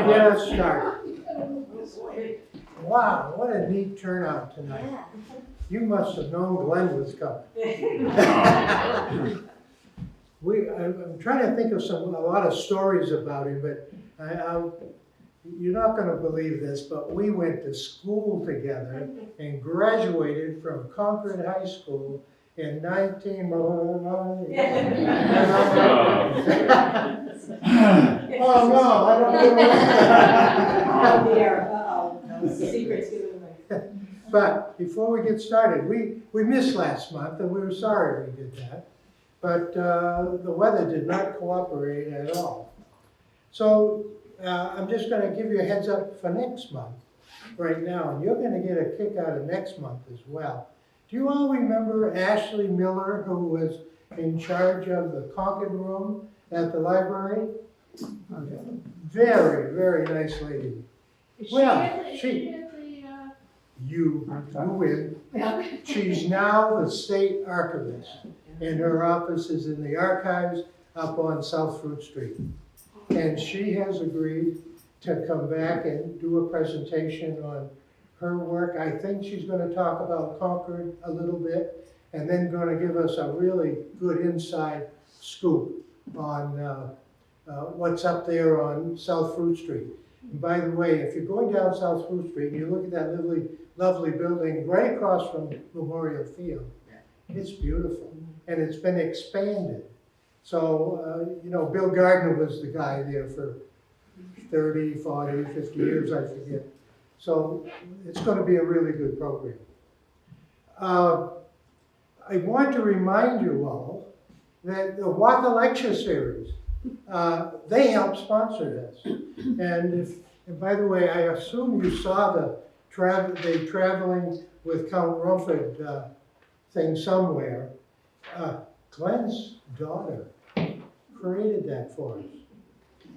going to get us started. Wow, what a neat turnout tonight. You must have known Glenn was coming. I'm trying to think of a lot of stories about him, but you're not going to believe this, but we went to school together and graduated from Concord High School in 19... Oh no, I don't know. Oh dear, uh-oh, secret's giving away. But before we get started, we missed last month and we were sorry we did that. But the weather did not cooperate at all. So I'm just going to give you a heads up for next month right now, and you're going to get a kick out of next month as well. Do you all remember Ashley Miller, who was in charge of the Concord room at the library? Very, very nice lady. You win. She's now the state archivist, and her office is in the archives up on South Fruit Street. And she has agreed to come back and do a presentation on her work. I think she's going to talk about Concord a little bit, and then going to give us a really good inside scoop on what's up there on South Fruit Street. And by the way, if you're going down South Fruit Street and you look at that lovely building right across from Memorial Field, it's beautiful, and it's been expanded. So, Bill Gardner was the guy there for 30, 40, 50 years, I forget. So it's going to be a really good program. I want to remind you all that the Walk a Lecture series, they help sponsor this. And by the way, I assume you saw the traveling with Count Rumford thing somewhere. Glenn's daughter created that for us.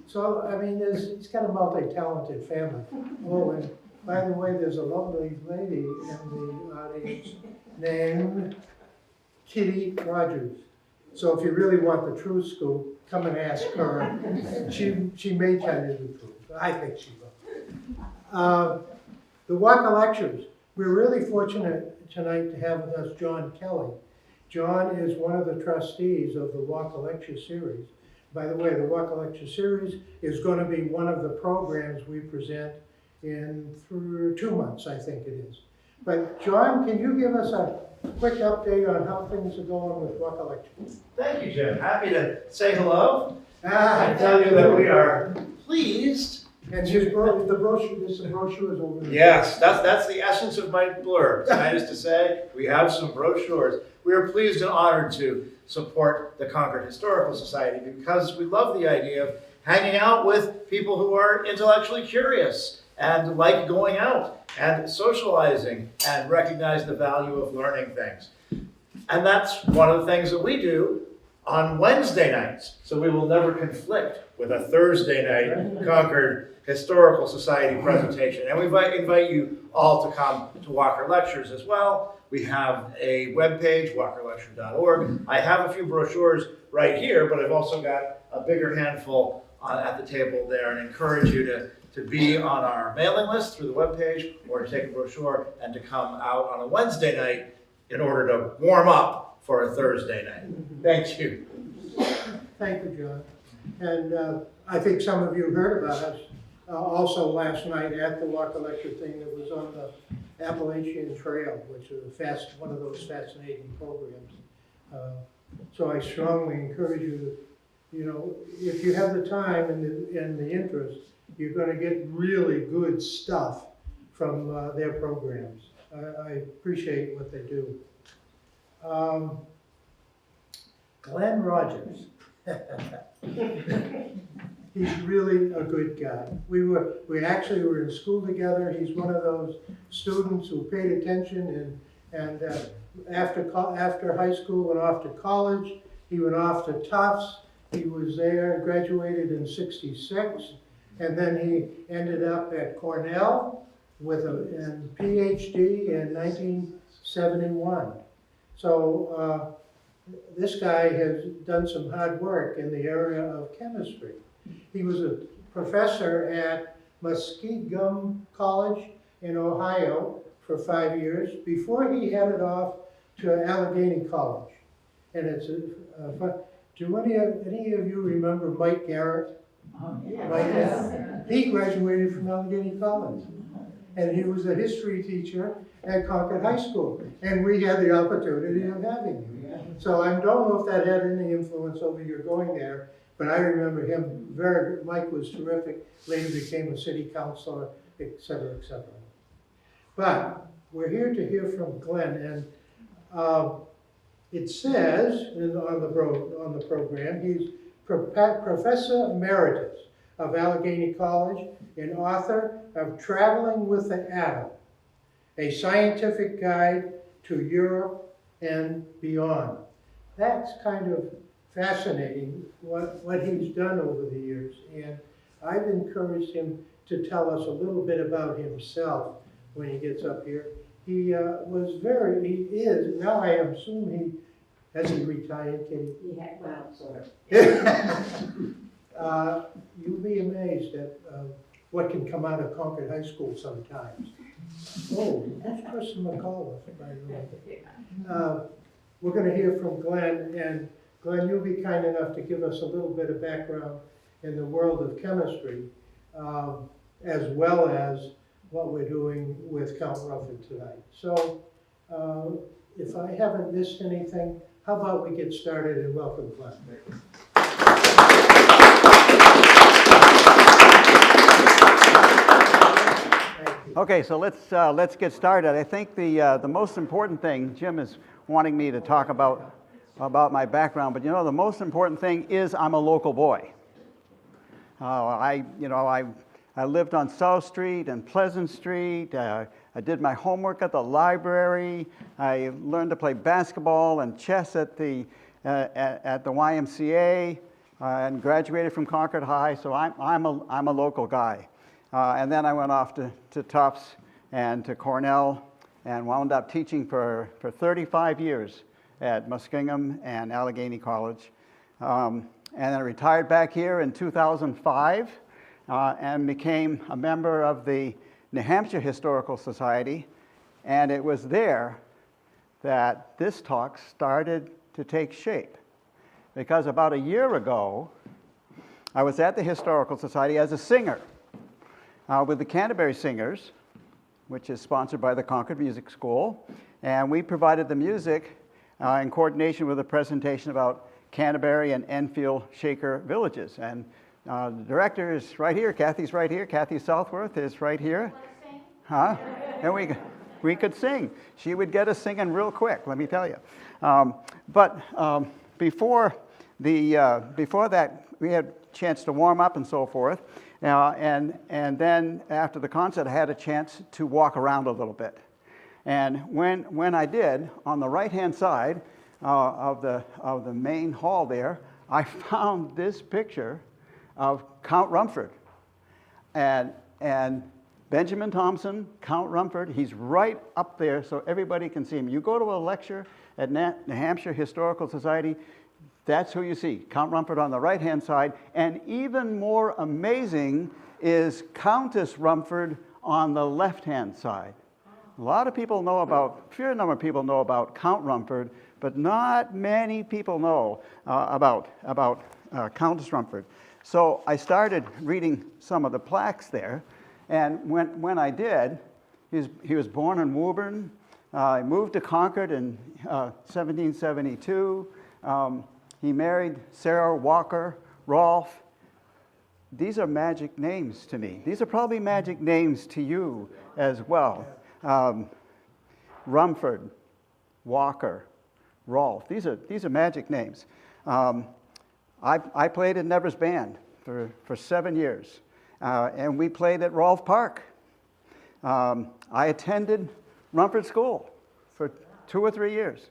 So, I mean, it's got a multi-talented family. Oh, and by the way, there's a lovely lady in the audience named Kitty Rogers. So if you really want the true scoop, come and ask her. She may tell you the truth. I think she will. The Walker Lectures. We're really fortunate tonight to have with us John Kelly. John is one of the trustees of the Walker Lecture Series. By the way, the Walker Lecture Series is going to be one of the programs we present in 2 months, I think it is. But John, can you give us a quick update on how things are going with Walker Lecture? Thank you, Jim. Happy to say hello. I tell you that we are pleased. And the brochures over there. Yes, that's the essence of my blurb. That is to say, we have some brochures. We are pleased and honored to support the Concord Historical Society because we love the idea of hanging out with people who are intellectually curious and like going out and socializing and recognize the value of learning things. And that's one of the things that we do on Wednesday nights. So we will never conflict with a Thursday night Concord Historical Society presentation. And we invite you all to come to Walker Lectures as well. We have a webpage, walkerlecture.org. I have a few brochures right here, but I've also got a bigger handful at the table there, and encourage you to be on our mailing list through the webpage, or to take a brochure and to come out on a Wednesday night in order to warm up for a Thursday night. Thank you. Thank you, John. And I think some of you heard about us also last night at the Walker Lecture thing that was on the Appalachian Trail, which is one of those fascinating programs. So I strongly encourage you, if you have the time and the interest, you're going to get really good stuff from their programs. I appreciate what they do. Glenn Rogers. He's really a good guy. We actually were in school together. He's one of those students who paid attention and after high school went off to college. He went off to Tufts. He was there, graduated in '66, and then he ended up at Cornell with a PhD in 1971. So this guy has done some hard work in the area of chemistry. He was a professor at Muskingum College in Ohio for 5 years before he headed off to Allegheny College. And it's do any of you remember Mike Garrett? Yeah. He graduated from Allegheny College, and he was a history teacher at Concord High School, and we had the opportunity of having him. So I don't know if that had any influence over your going there, but I remember him Mike was terrific, later became a city councilor, et cetera, et cetera. But we're here to hear from Glenn, and it says on the program, he's Professor Emeritus of Allegheny College and author of Traveling with the Atom, a scientific guide to Europe and beyond. That's kind of fascinating what he's done over the years, and I've encouraged him to tell us a little bit about himself when he gets up here. He is, now I assume has he retired, Katie? Yeah, well, sort of. You'll be amazed at what can come out of Concord High School sometimes. Oh, that's Chris McAuliffe, by the way. We're going to hear from Glenn, and Glenn, you'll be kind enough to give us a little bit of background in the world of chemistry, as well as what we're doing with Count Rumford tonight. So, if I haven't missed anything, how about we get started and welcome Glenn. Okay, so let's get started. I think the most important thing, Jim is wanting me to talk about my background, but the most important thing is I'm a local boy. I lived on South Street and Pleasant Street. I did my homework at the library. I learned to play basketball and chess at the YMCA, and graduated from Concord High. So I'm a local guy. And then I went off to Tufts and to Cornell, and wound up teaching for 35 years at Muskingum and Allegheny College. And then I retired back here in 2005 and became a member of the New Hampshire Historical Society. And it was there that this talk started to take shape. Because about a year ago, I was at the Historical Society as a singer with the Canterbury Singers, which is sponsored by the Concord Music School. And we provided the music in coordination with a presentation about Canterbury and Enfield Shaker villages. And the director is right here. Kathy's right here. Kathy Southworth is right here. Huh? And we could sing. She would get us singing real quick, let me tell you. But before that, we had a chance to warm up and so forth. And then after the concert, I had a chance to walk around a little bit. And when I did, on the right-hand side of the main hall there, I found this picture of Count Rumford. And Benjamin Thompson, Count Rumford, he's right up there so everybody can see him. You go to a lecture at New Hampshire Historical Society, that's who you see, Count Rumford on the right-hand side. And even more amazing is Countess Rumford on the left-hand side. A lot of people know about, a fair number of people know about Count Rumford, but not many people know about Countess Rumford. So I started reading some of the plaques there, and when I did, he was born in Woburn. He moved to Concord in 1772. He married Sarah Walker Rolfe. These are magic names to me. These are probably magic names to you as well. Rumford, Walker, Rolfe. These are magic names. I played in Nevers Band for 7 years, and we played at Rolfe Park. I attended Rumford School for 2 or 3 years.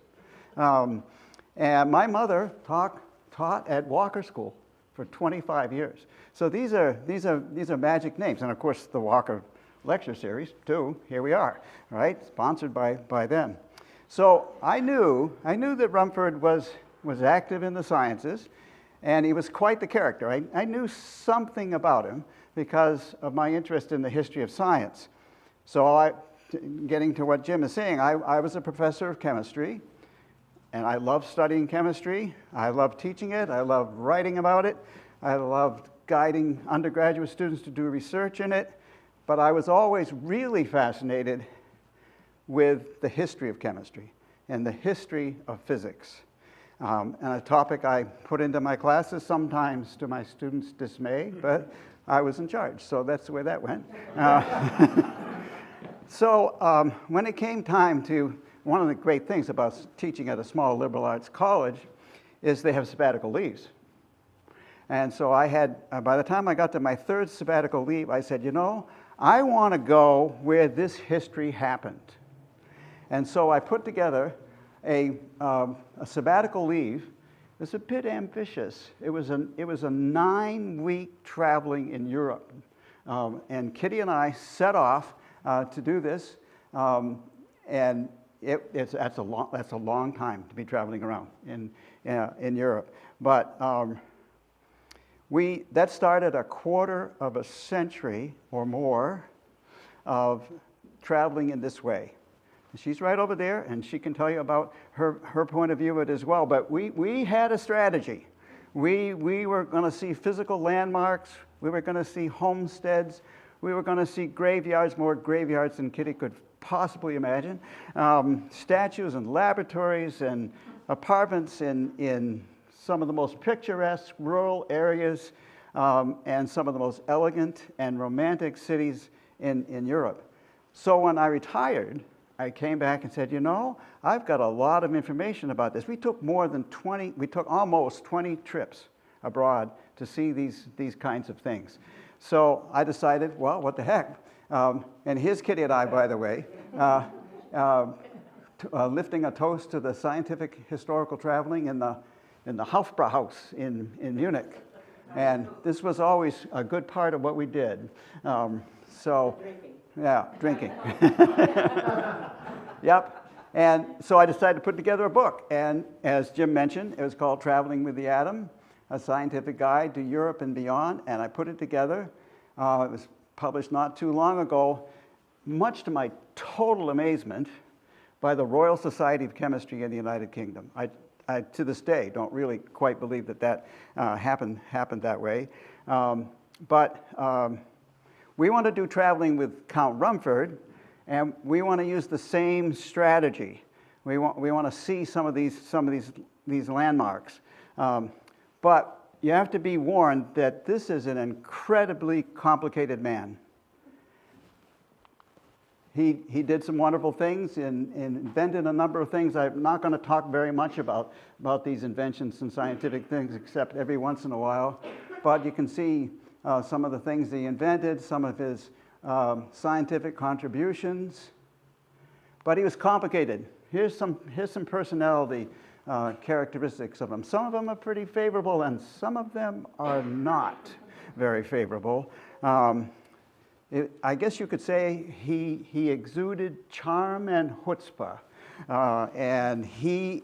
And my mother taught at Walker School for 25 years. So these are magic names, and of course the Walker Lecture Series too. Here we are, right? Sponsored by them. So I knew that Rumford was active in the sciences, And he was quite the character. I knew something about him because of my interest in the history of science. So getting to what Jim is saying, I was a professor of chemistry, and I loved studying chemistry. I loved teaching it. I loved writing about it. I loved guiding undergraduate students to do research in it. But I was always really fascinated with the history of chemistry and the history of physics. And a topic I put into my classes, sometimes to my students' dismay, but I was in charge, so that's the way that went. So when it came time to, one of the great things about teaching at a small liberal arts college is they have sabbatical leaves. And so I had, by the time I got to my third sabbatical leave, I said, I want to go where this history happened. And so I put together a sabbatical leave. It was a bit ambitious. It was a 9-week traveling in Europe. And Kitty and I set off to do this. And that's a long time to be traveling around in Europe. But that started a quarter of a century or more of traveling in this way. She's right over there, and she can tell you about her point of view of it as well. But we had a strategy. We were going to see physical landmarks. We were going to see homesteads. We were going to see graveyards, more graveyards than Kitty could possibly imagine. Statues and laboratories and apartments in some of the most picturesque rural areas and some of the most elegant and romantic cities in Europe. So when I retired, I came back and said, I've got a lot of information about this. We took almost 20 trips abroad to see these kinds of things. So I decided, well, what the heck? And here's Kitty and I, by the way, lifting a toast to the scientific historical traveling in the Hofbrauhaus in Munich. And this was always a good part of what we did. Drinking. Yep. And so I decided to put together a book. And as Jim mentioned, it was called Traveling with the Atom, a scientific guide to Europe and beyond. And I put it together. It was published not too long ago, much to my total amazement, by the Royal Society of Chemistry in the United Kingdom. I to this day, don't really quite believe that happened that way. But we want to do traveling with Count Rumford, and we want to use the same strategy. We want to see some of these landmarks. But you have to be warned that this is an incredibly complicated man. He did some wonderful things and invented a number of things. I'm not going to talk very much about these inventions and scientific things, except every once in a while. But you can see some of the things he invented, some of his scientific contributions. But he was complicated. Here's some personality characteristics of him. Some of them are pretty favorable, and some of them are not very favorable. I guess you could say he exuded charm and chutzpah, and he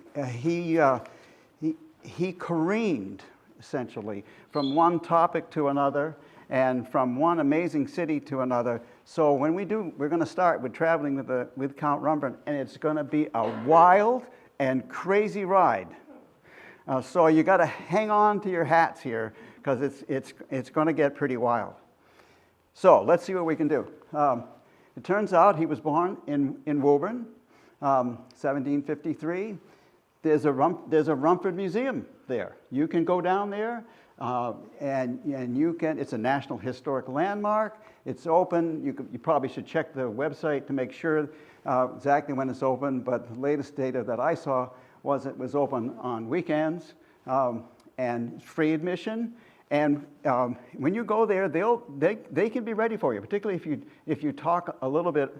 careened essentially from one topic to another and from one amazing city to another. So when we're going to start with traveling with Count Rumford, and it's going to be a wild and crazy ride. So you got to hang on to your hats here because it's going to get pretty wild. So let's see what we can do. It turns out he was born in Woburn, 1753. There's a Rumford Museum there. You can go down there, and you can. It's a National Historic Landmark. It's open. You probably should check the website to make sure exactly when it's open. But the latest data that I saw was it was open on weekends and free admission. And when you go there, they can be ready for you, particularly if you talk a little bit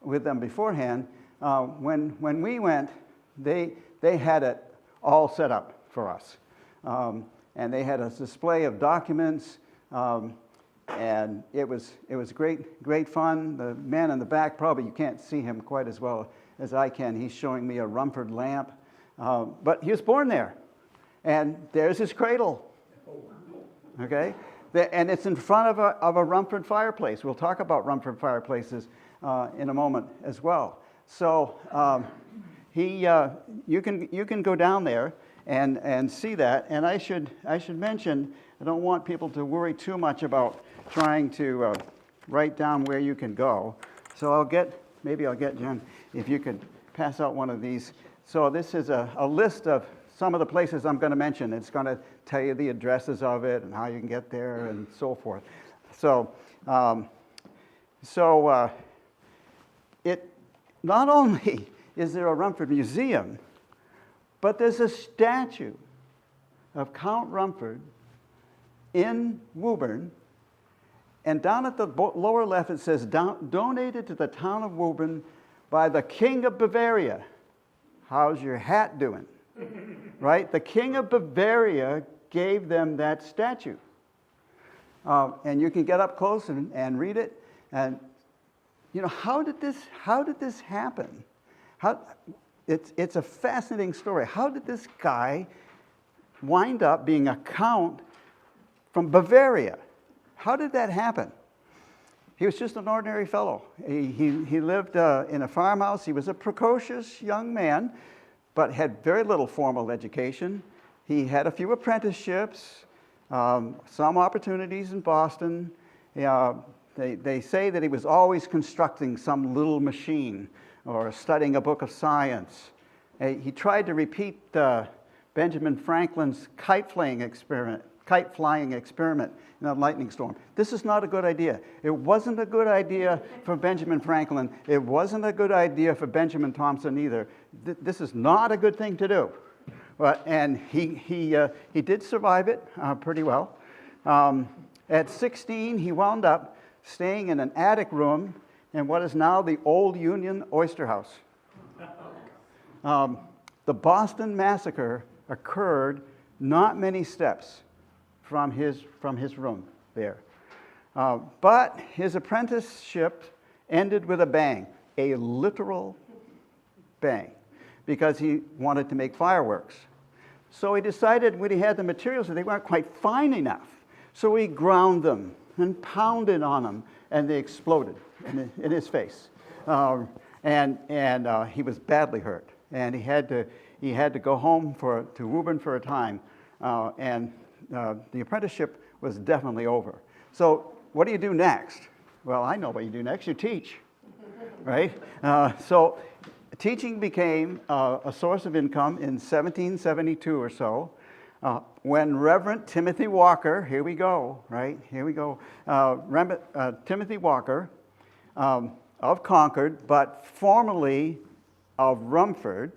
with them beforehand. When we went, they had it all set up for us, and they had a display of documents, and it was great fun. The man in the back, probably you can't see him quite as well as I can. He's showing me a Rumford lamp, but he was born there. And there's his cradle. Okay? And it's in front of a Rumford fireplace. We'll talk about Rumford fireplaces in a moment as well. So you can go down there and see that. And I should mention, I don't want people to worry too much about trying to write down where you can go. So maybe I'll get Jen, if you could pass out one of these. So this is a list of some of the places I'm going to mention. It's going to tell you the addresses of it and how you can get there and so forth. So, it not only is there a Rumford Museum, but there's a statue of Count Rumford in Woburn. And down at the lower left it says, donated to the town of Woburn by the King of Bavaria. How's your hat doing? Right? The King of Bavaria gave them that statue. And you can get up close and read it. And, you know, how did this happen? It's a fascinating story. How did this guy wind up being a count from Bavaria? How did that happen? He was just an ordinary fellow. He lived in a farmhouse. He was a precocious young man, but had very little formal education. He had a few apprenticeships, some opportunities in Boston. They say that he was always constructing some little machine or studying a book of science. He tried to repeat Benjamin Franklin's kite flying experiment in a lightning storm. This is not a good idea. It wasn't a good idea for Benjamin Franklin. It wasn't a good idea for Benjamin Thompson either. This is not a good thing to do. And he did survive it pretty well. At 16, he wound up staying in an attic room in what is now the Old Union Oyster House. The Boston Massacre occurred not many steps from his room there. But his apprenticeship ended with a bang, a literal bang, because he wanted to make fireworks. So he decided when he had the materials that they weren't quite fine enough. So he ground them and pounded on them, and they exploded in his face. And he was badly hurt, and he had to go home to Woburn for a time, and the apprenticeship was definitely over. So what do you do next? Well, I know what you do next. You teach, right? So teaching became a source of income in 1772 or so, when Reverend Timothy Walker, here we go, right? Here we go. Timothy Walker of Concord, but formerly of Rumford.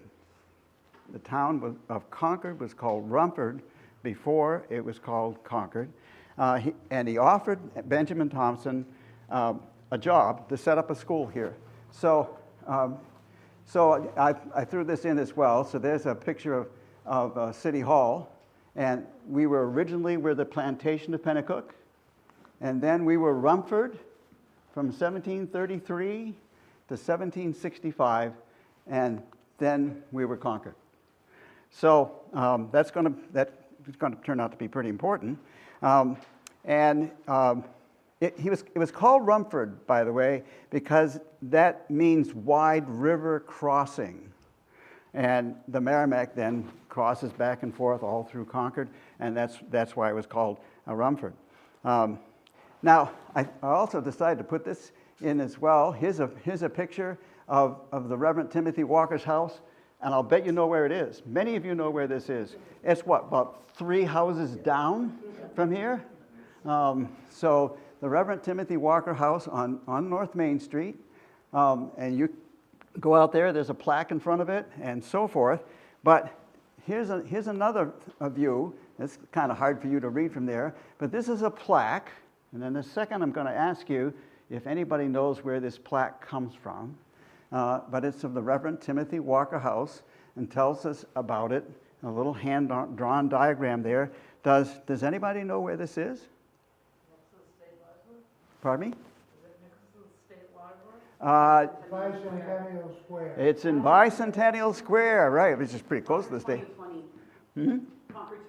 The town of Concord was called Rumford before it was called Concord. And he offered Benjamin Thompson a job to set up a school here. So I threw this in as well. So there's a picture of City Hall. And we were originally the plantation of Pennacook. And then we were Rumford from 1733 to 1765. And then we were Concord. So that's going to turn out to be pretty important. It was called Rumford, by the way, because that means wide river crossing. And the Merrimack then crosses back and forth all through Concord, and that's why it was called Rumford. Now, I also decided to put this in as well. Here's a picture of the Reverend Timothy Walker's house, and I'll bet you know where it is. Many of you know where this is. It's about 3 houses down from here. So the Reverend Timothy Walker house on North Main Street, and you go out there, there's a plaque in front of it, and so forth. But here's another view. It's kind of hard for you to read from there, but this is a plaque. And in a second, I'm going to ask you if anybody knows where this plaque comes from. But it's of the Reverend Timothy Walker house and tells us about it. A little hand-drawn diagram there. Does anybody know where this is? Next to the state library? Pardon me? Is it next to the state library? Bicentennial Square. It's in Bicentennial Square, right, which is pretty close to the state. 2020. Concord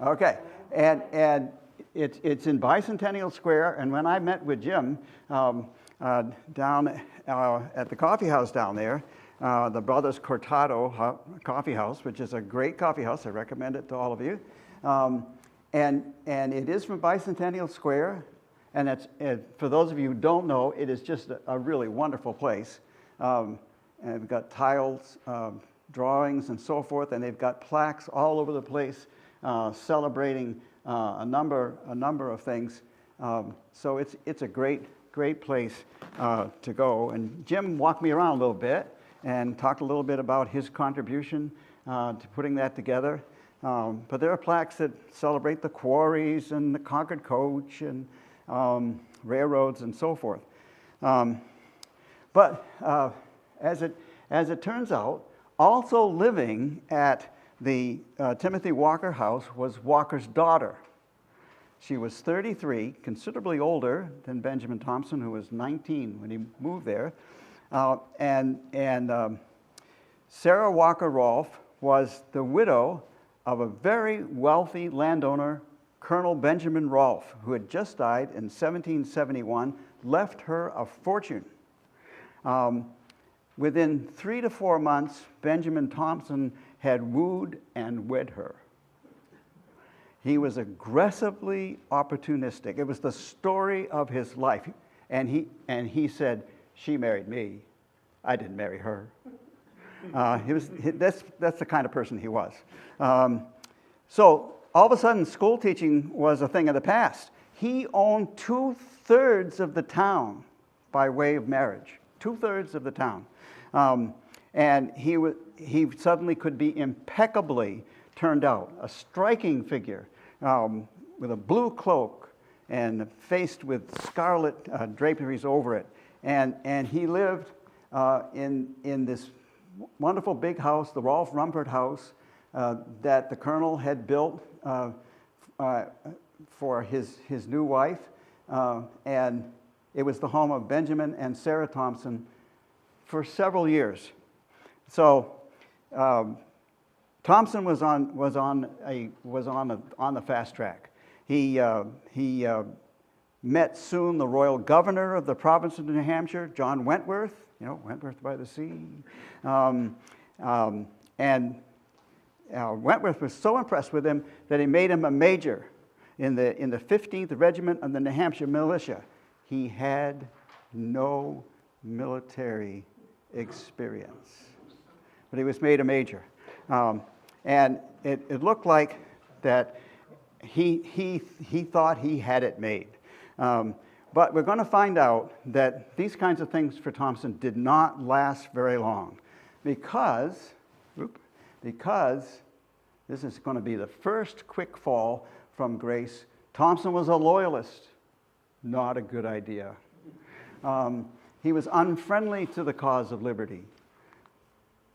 Okay, and it's in Bicentennial Square, and when I met with Jim down at the coffee house down there, the Brothers Cortado Coffee House, which is a great coffee house, I recommend it to all of you, and it is from Bicentennial Square, and for those of you who don't know, it is just a really wonderful place. And we've got tiles, drawings, and so forth, and they've got plaques all over the place celebrating a number of things. So it's a great place to go. And Jim walked me around a little bit and talked a little bit about his contribution to putting that together. But there are plaques that celebrate the quarries and the Concord coach and railroads and so forth. But as it turns out, also living at the Timothy Walker house was Walker's daughter. She was 33, considerably older than Benjamin Thompson, who was 19 when he moved there. Sarah Walker Rolfe was the widow of a very wealthy landowner, Colonel Benjamin Rolfe, who had just died in 1771, left her a fortune. Within 3 to 4 months, Benjamin Thompson had wooed and wed her. He was aggressively opportunistic. It was the story of his life. And he said, "She married me. I didn't marry her." That's the kind of person he was. So all of a sudden, school teaching was a thing of the past. He owned 2/3 of the town by way of marriage. 2/3 of the town. And he suddenly could be impeccably turned out, a striking figure with a blue cloak and faced with scarlet draperies over it. And he lived in this wonderful big house, the Rumford house, that the colonel had built for his new wife. And it was the home of Benjamin and Sarah Thompson for several years. So Thompson was on the fast track. He met soon the royal governor of the province of New Hampshire, John Wentworth. Wentworth by the sea. Wentworth was so impressed with him that he made him a major in the 15th Regiment of the New Hampshire Militia. He had no military experience, but he was made a major. And it looked like that he thought he had it made. But we're going to find out that these kinds of things for Thompson did not last very long because this is going to be the first quick fall from grace. Thompson was a loyalist. Not a good idea. He was unfriendly to the cause of liberty.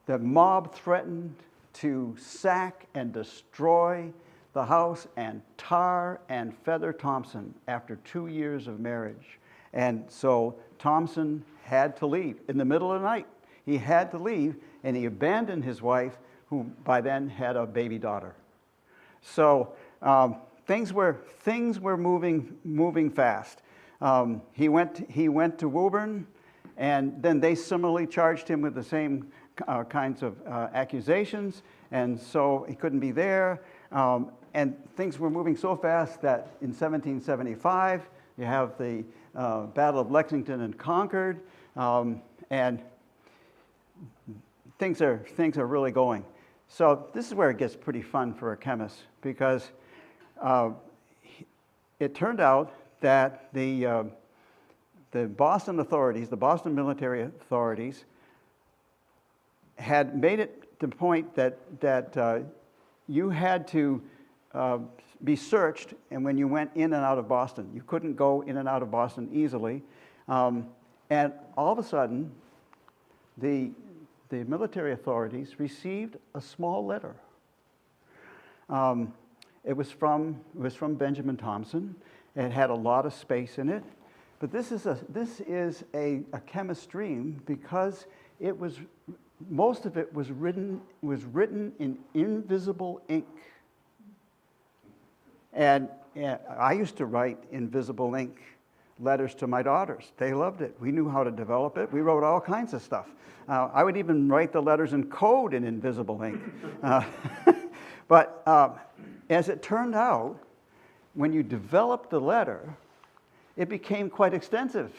The mob threatened to sack and destroy the house and tar and feather Thompson after 2 years of marriage. And so Thompson had to leave. In the middle of the night, he had to leave, and he abandoned his wife, who by then had a baby daughter. So things were moving fast. He went to Woburn, and then they similarly charged him with the same kinds of accusations, and so he couldn't be there. And things were moving so fast that in 1775 you have the Battle of Lexington and Concord, and things are really going. So this is where it gets pretty fun for a chemist, because it turned out that the Boston authorities, the Boston military authorities, had made it to the point that you had to be searched, and when you went in and out of Boston, you couldn't go in and out of Boston easily. And all of a sudden, the military authorities received a small letter. It was from Benjamin Thompson. It had a lot of space in it, but this is a chemist's dream, because it was, most of it was written in invisible ink. And I used to write invisible ink letters to my daughters. They loved it. We knew how to develop it. We wrote all kinds of stuff. I would even write the letters in code in invisible ink. But as it turned out, when you developed the letter, it became quite extensive.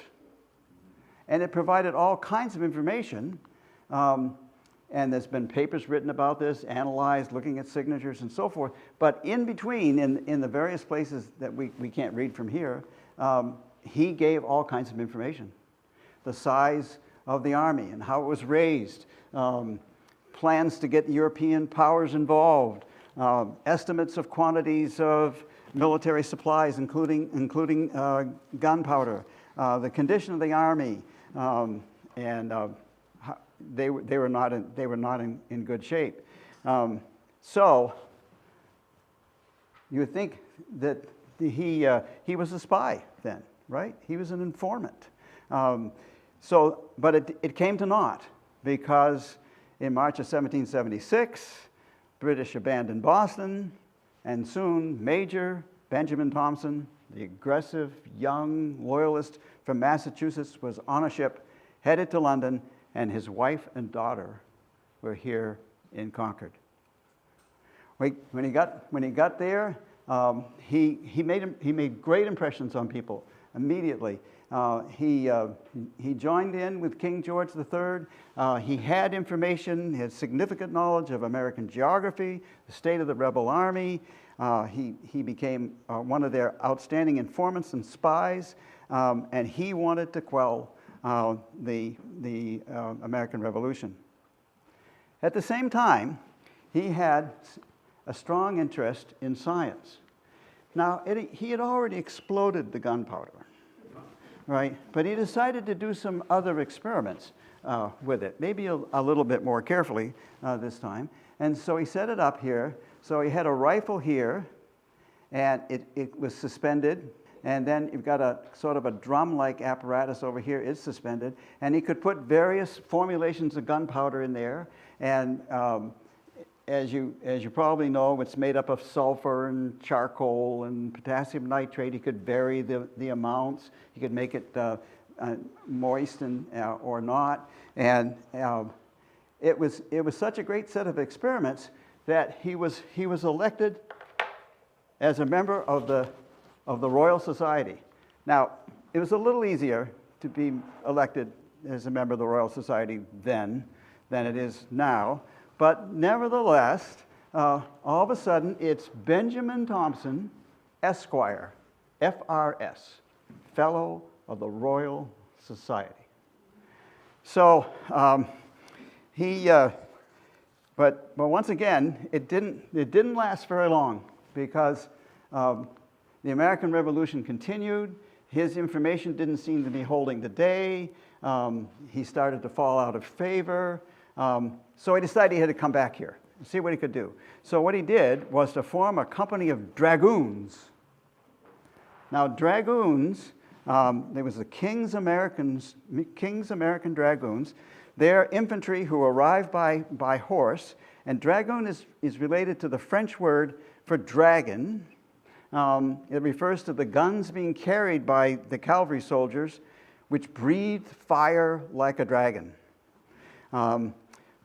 And it provided all kinds of information. And there's been papers written about this, analyzed, looking at signatures and so forth. But in between, in the various places that we can't read from here, he gave all kinds of information. The size of the army and how it was raised, plans to get European powers involved, estimates of quantities of military supplies, including gunpowder, the condition of the army, and they were not in good shape. So you would think that he was a spy then, right? He was an informant. But it came to naught, because in March of 1776, British abandoned Boston, and soon Major Benjamin Thompson, the aggressive young loyalist from Massachusetts, was on a ship headed to London, and his wife and daughter were here in Concord. When he got there, he made great impressions on people immediately. He joined in with King George III. He had information, he had significant knowledge of American geography, the state of the rebel army. He became one of their outstanding informants and spies, and he wanted to quell the American Revolution. At the same time, he had a strong interest in science. Now, he had already exploded the gunpowder, right? But he decided to do some other experiments with it, maybe a little bit more carefully this time. And so he set it up here. So he had a rifle here, and it was suspended. And then you've got a sort of a drum-like apparatus over here. It's suspended. And he could put various formulations of gunpowder in there. And as you probably know, it's made up of sulfur and charcoal and potassium nitrate. He could vary the amounts. He could make it moist or not. And it was such a great set of experiments that he was elected as a member of the Royal Society. Now, it was a little easier to be elected as a member of the Royal Society then than it is now. But nevertheless, all of a sudden, it's Benjamin Thompson, Esquire, FRS, Fellow of the Royal Society. So but once again, it didn't last very long, because the American Revolution continued. His information didn't seem to be holding the day. He started to fall out of favor. So he decided he had to come back here and see what he could do. So what he did was to form a company of dragoons. Now, dragoons, there was the King's American Dragoons. They're infantry who arrived by horse, and dragoon is related to the French word for dragon. It refers to the guns being carried by the cavalry soldiers, which breathed fire like a dragon.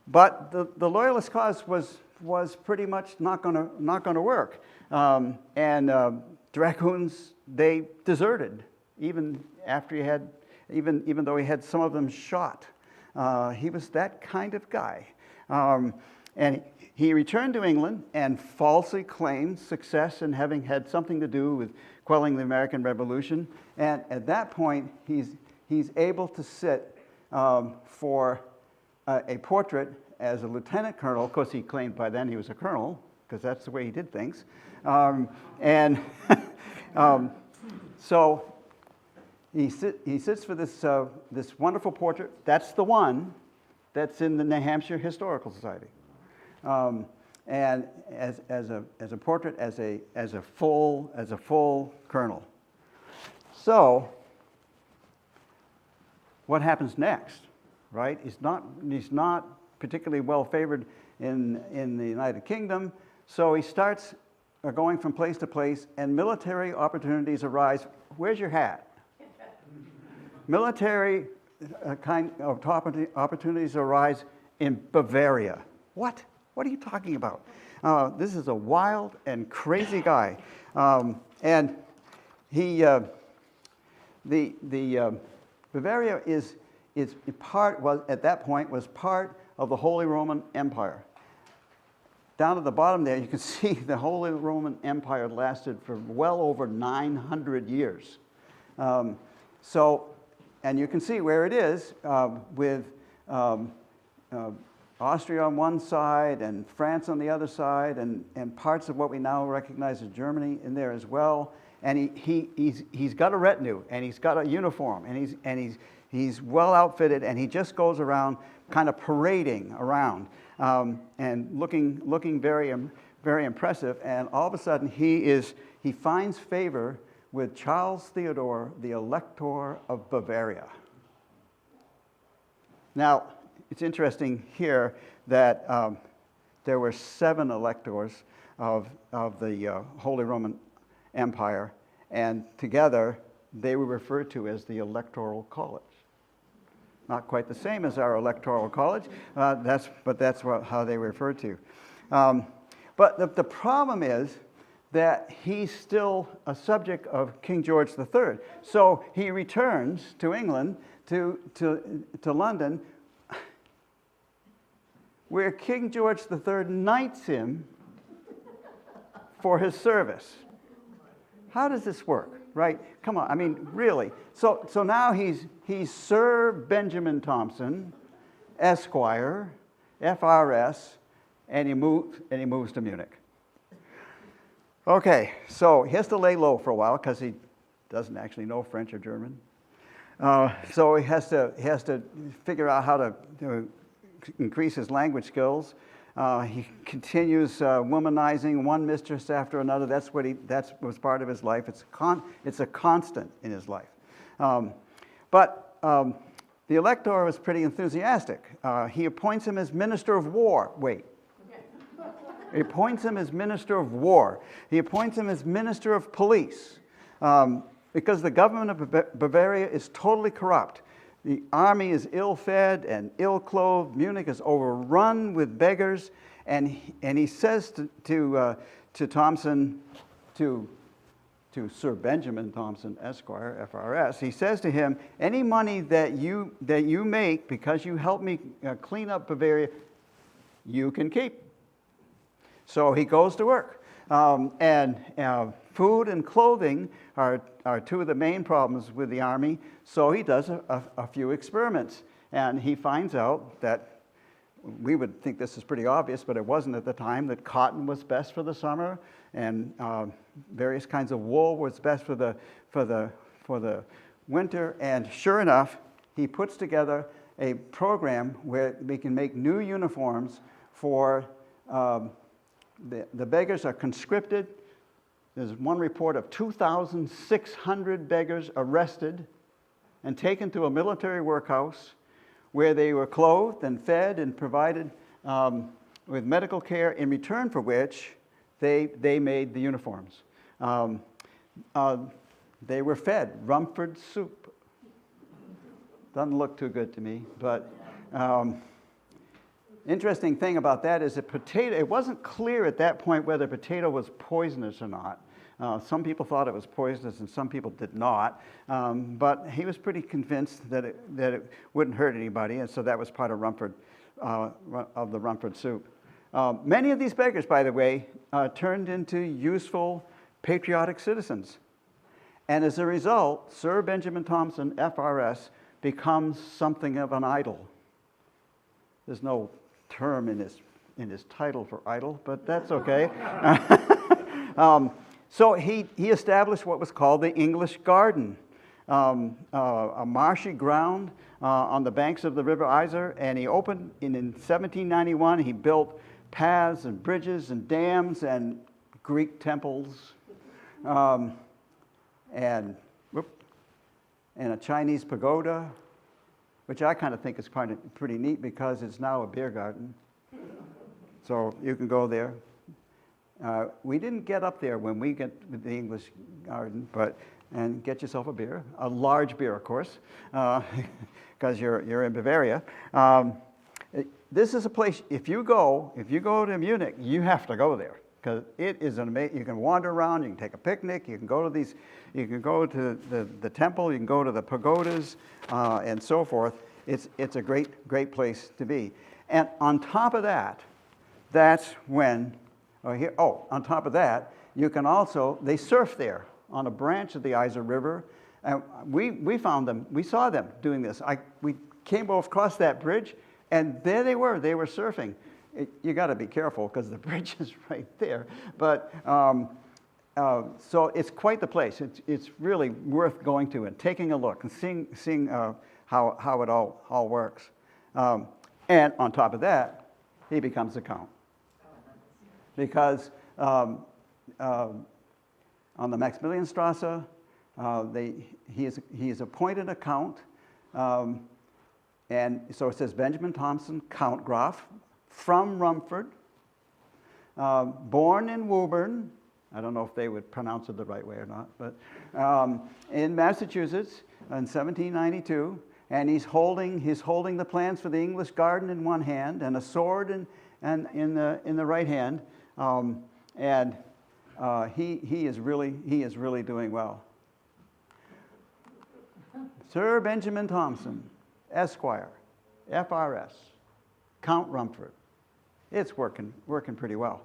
But the Loyalist cause was pretty much not going to work, and dragoons, they deserted even after even though he had some of them shot. He was that kind of guy, and he returned to England and falsely claimed success in having had something to do with quelling the American Revolution. And at that point, he's able to sit for a portrait as a lieutenant colonel. Of course, he claimed by then he was a colonel, because that's the way he did things. So he sits for this wonderful portrait. That's the one that's in the New Hampshire Historical Society. And as a portrait, as a full colonel. So what happens next, right? He's not particularly well favored in the United Kingdom, so he starts are going from place to place, and military opportunities arise. Where's your hat? Military kind of opportunities arise in Bavaria. What? What are you talking about? This is a wild and crazy guy, and he, Bavaria is part, was at that point was part of the Holy Roman Empire. Down at the bottom there, you can see the Holy Roman Empire lasted for well over 900 years. And you can see where it is with Austria on one side and France on the other side, and parts of what we now recognize as Germany in there as well. And he's got a retinue, and he's got a uniform, and he's well outfitted, and he just goes around kind of parading around and looking very very impressive. And all of a sudden he finds favor with Charles Theodore, the Elector of Bavaria. Now, it's interesting here that there were 7 electors of the Holy Roman Empire, and together they were referred to as the Electoral College. Not quite the same as our Electoral College, but that's how they were referred to. But the problem is that he's still a subject of King George III. So he returns to England, to London, where King George III knights him for his service. How does this work, right? Come on, I mean, really. So now he's Sir Benjamin Thompson, Esquire, FRS, and he moves to Munich. Okay, so he has to lay low for a while because he doesn't actually know French or German. So he has to figure out how to increase his language skills. He continues womanizing one mistress after another. That was part of his life. It's a constant in his life. But the Elector was pretty enthusiastic. He appoints him as Minister of War. Wait. He appoints him as Minister of War. He appoints him as Minister of Police because the government of Bavaria is totally corrupt. The army is ill-fed and ill-clothed. Munich is overrun with beggars, and he says to Thompson, to Sir Benjamin Thompson, Esquire, FRS, he says to him, any money that you make because you help me clean up Bavaria, you can keep. So he goes to work, and food and clothing are 2 of the main problems with the army. So he does a few experiments, and he finds out that we would think this is pretty obvious, but it wasn't at the time, that cotton was best for the summer, and various kinds of wool was best for the winter. And sure enough, he puts together a program where we can make new uniforms for the beggars are conscripted. There's one report of 2,600 beggars arrested and taken to a military workhouse where they were clothed and fed and provided with medical care, in return for which they made the uniforms. They were fed Rumford soup. Doesn't look too good to me, but interesting thing about that is that potato, it wasn't clear at that point whether potato was poisonous or not. Some people thought it was poisonous and some people did not. But he was pretty convinced that it wouldn't hurt anybody, and so that was part of Rumford, of the Rumford soup. Many of these beggars, by the way, turned into useful, patriotic citizens. And as a result, Sir Benjamin Thompson, FRS, becomes something of an idol. There's no term in his title for idol, but that's okay. So he established what was called the English Garden, a marshy ground on the banks of the River Isar, and he opened in 1791. He built paths and bridges and dams and Greek temples, and a Chinese pagoda, which I kind of think is pretty neat because it's now a beer garden. So you can go there. We didn't get up there when we get with the English garden, and get yourself a beer, a large beer, of course, because you're in Bavaria. This is a place, if you go to Munich, you have to go there, because it is an amazing. You can wander around, you can take a picnic, you can go to the temple, you can go to the pagodas, and so forth. It's a great place to be. And on top of that, that's when, on top of that, you can also, they surf there on a branch of the Isar River. And we saw them doing this. We came across that bridge, and there they were surfing. You got to be careful because the bridge is right there. But so it's quite the place. It's really worth going to and taking a look and seeing how it all works. And on top of that, he becomes a count. Because on the Maximilianstrasse, he is appointed a count. And so it says Benjamin Thompson, Count Graf, from Rumford, born in Woburn. I don't know if they would pronounce it the right way or not, but in Massachusetts in 1792, and he's holding the plans for the English garden in one hand and a sword in the right hand, and he is really doing well. Sir Benjamin Thompson, Esquire, FRS, Count Rumford. It's working pretty well.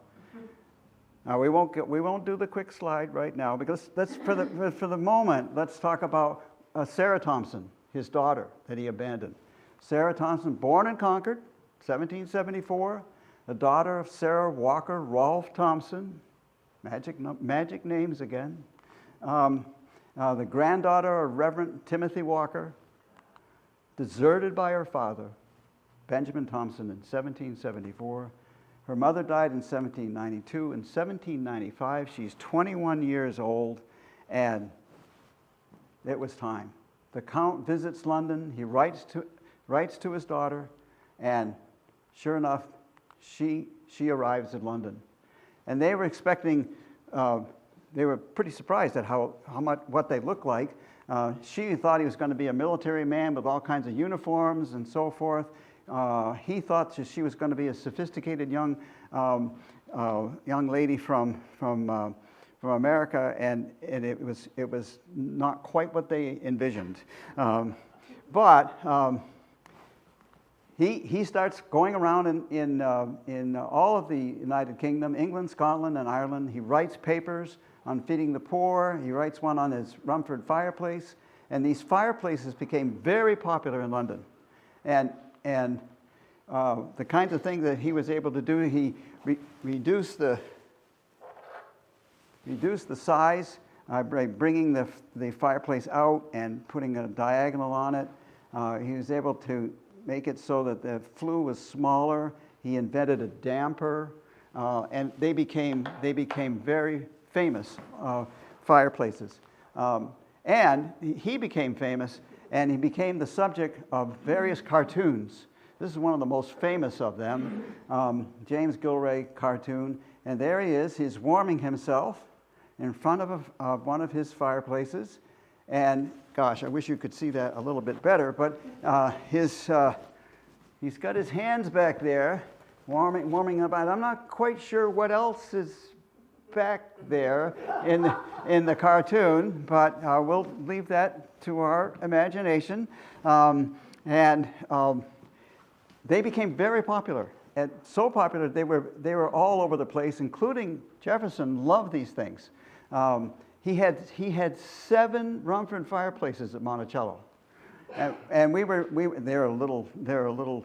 Now we won't do the quick slide right now because for the moment let's talk about Sarah Thompson, his daughter that he abandoned. Sarah Thompson, born in Concord, 1774, the daughter of Sarah Walker Rolfe Thompson, magic names again. The granddaughter of Reverend Timothy Walker, deserted by her father, Benjamin Thompson, in 1774. Her mother died in 1792. In 1795, she's 21 years old, and it was time. The Count visits London. He writes to his daughter, and sure enough, she arrives in London. And they were expecting, they were pretty surprised at what they looked like. She thought he was going to be a military man with all kinds of uniforms and so forth. He thought she was going to be a sophisticated young lady from America, and it was not quite what they envisioned. But he starts going around in all of the United Kingdom, England, Scotland, and Ireland. He writes papers on feeding the poor. He writes one on his Rumford fireplace, and these fireplaces became very popular in London. And the kinds of things that he was able to do, he reduced the size by bringing the fireplace out and putting a diagonal on it. He was able to make it so that the flue was smaller. He invented a damper, and they became very famous fireplaces. And he became famous, and he became the subject of various cartoons. This is one of the most famous of them, James Gilray cartoon. And there he is. He's warming himself in front of one of his fireplaces. And gosh, I wish you could see that a little bit better. But he's got his hands back there, warming up. And I'm not quite sure what else is back there in the cartoon, but we'll leave that to our imagination. They became very popular, and so popular they were all over the place, including Jefferson loved these things. He had 7 Rumford fireplaces at Monticello, and they're a little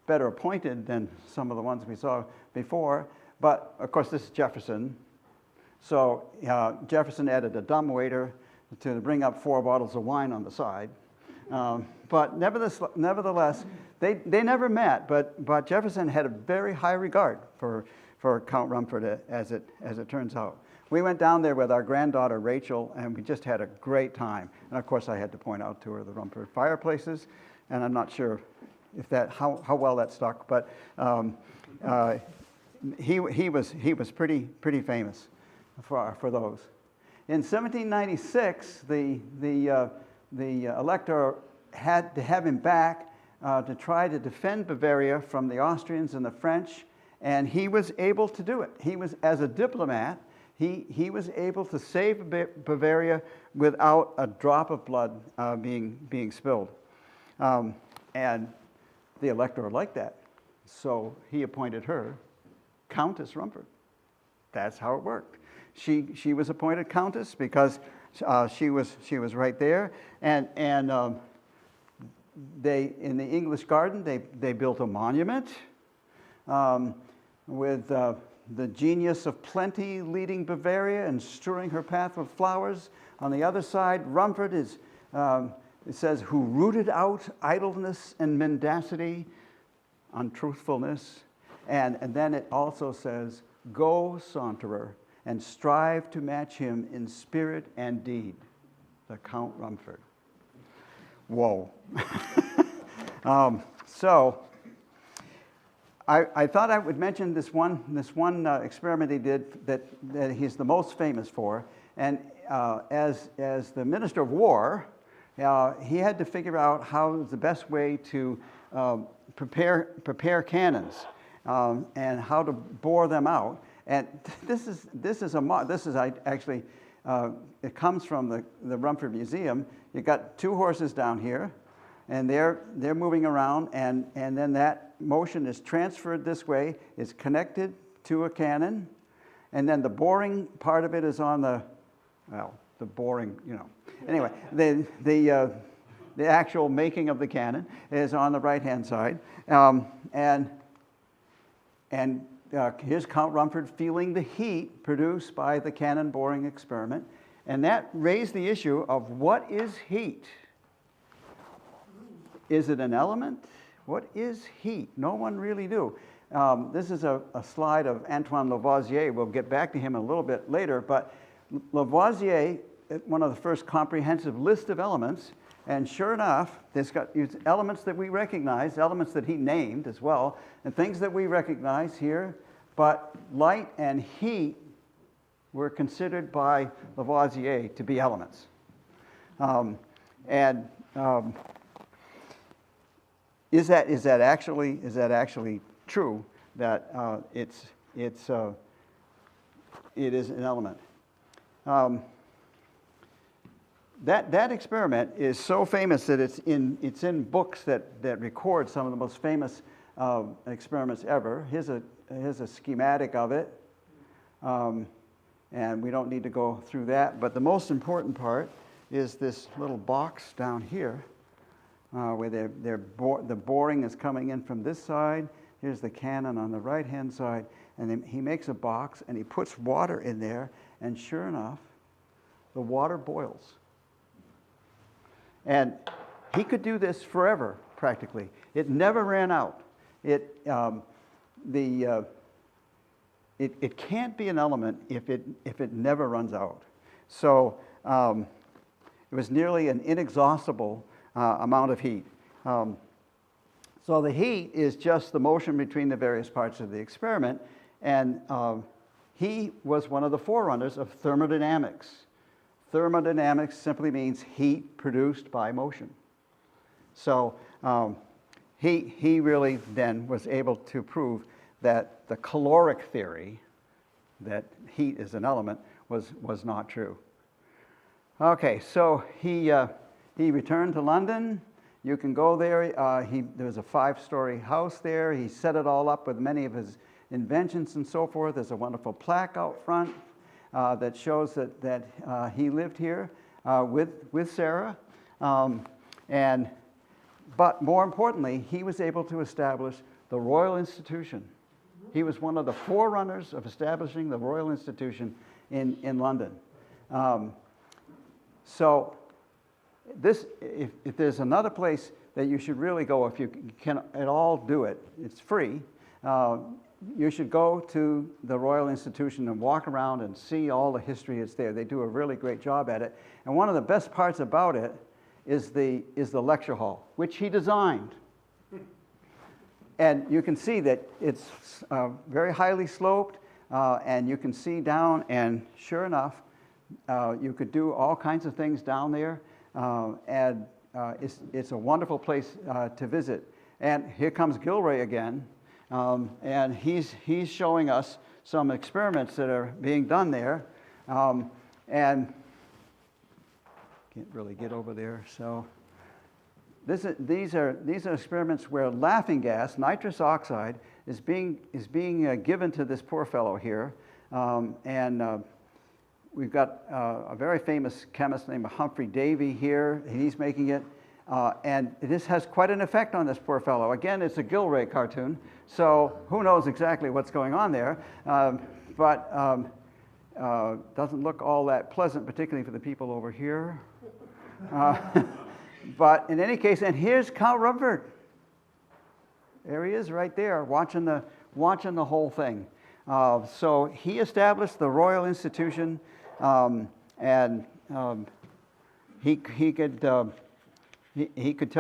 better appointed than some of the ones we saw before. But of course, this is Jefferson, so Jefferson added a dumbwaiter to bring up 4 bottles of wine on the side. But nevertheless, they never met. But Jefferson had a very high regard for Count Rumford, as it turns out. We went down there with our granddaughter Rachel, and we just had a great time. And of course, I had to point out to her the Rumford fireplaces, and I'm not sure if how well that stuck. But he was pretty famous for those. In 1796, the elector had to have him back to try to defend Bavaria from the Austrians and the French, and he was able to do it. He was, as a diplomat, he was able to save Bavaria without a drop of blood being spilled. And the elector liked that, so he appointed her Countess Rumford. That's how it worked. She was appointed Countess because she was right there, and they, in the English garden, they built a monument with the genius of plenty leading Bavaria and strewing her path with flowers. On the other side, Rumford is, it says, who rooted out idleness and mendacity, untruthfulness. And then it also says, go, saunterer, and strive to match him in spirit and deed, the Count Rumford. Whoa. So I thought I would mention this one experiment he did that he's the most famous for. And as the Minister of War, he had to figure out how the best way to prepare cannons and how to bore them out. And this is actually it comes from the Rumford Museum. You got two horses down here, and they're moving around, and then that motion is transferred this way, is connected to a cannon, and then the boring part of it is on the boring, Anyway, the actual making of the cannon is on the right-hand side, and here's Count Rumford feeling the heat produced by the cannon boring experiment, and that raised the issue of what is heat? Is it an element? What is heat? No one really knew. This is a slide of Antoine Lavoisier. We'll get back to him a little bit later, but Lavoisier, one of the first comprehensive list of elements, and sure enough, there's got elements that we recognize, elements that he named as well, and things that we recognize here, but light and heat were considered by Lavoisier to be elements. Is that actually true that it is an element? That experiment is so famous that it's in books that record some of the most famous experiments ever. Here's a schematic of it, and we don't need to go through that. But the most important part is this little box down here, where the boring is coming in from this side. Here's the cannon on the right-hand side, and then he makes a box and he puts water in there, and sure enough, the water boils. And he could do this forever, practically. It never ran out. It can't be an element if it never runs out. So it was nearly an inexhaustible amount of heat. So the heat is just the motion between the various parts of the experiment, and he was one of the forerunners of thermodynamics. Thermodynamics simply means heat produced by motion. So he really then was able to prove that the caloric theory, that heat is an element, was not true. Okay, so he returned to London. You can go there. There was a 5-story house there. He set it all up with many of his inventions and so forth. There's a wonderful plaque out front that shows that he lived here with Sarah. But more importantly, he was able to establish the Royal Institution. He was one of the forerunners of establishing the Royal Institution in London. So if there's another place that you should really go, if you can at all do it, it's free. You should go to the Royal Institution and walk around and see all the history that's there. They do a really great job at it. And one of the best parts about it is the lecture hall, which he designed. And you can see that it's very highly sloped, and you can see down, and sure enough, you could do all kinds of things down there, and it's a wonderful place to visit. And here comes Gilroy again, and he's showing us some experiments that are being done there, and can't really get over there. So these are experiments where laughing gas, nitrous oxide, is being given to this poor fellow here, and we've got a very famous chemist named Humphrey Davy here. He's making it, and this has quite an effect on this poor fellow. Again, it's a Gilroy cartoon, so who knows exactly what's going on there, but doesn't look all that pleasant, particularly for the people over here. But in any case, and here's Count Rumford. There he is right there, watching the whole thing. So he established the Royal Institution, and he could tell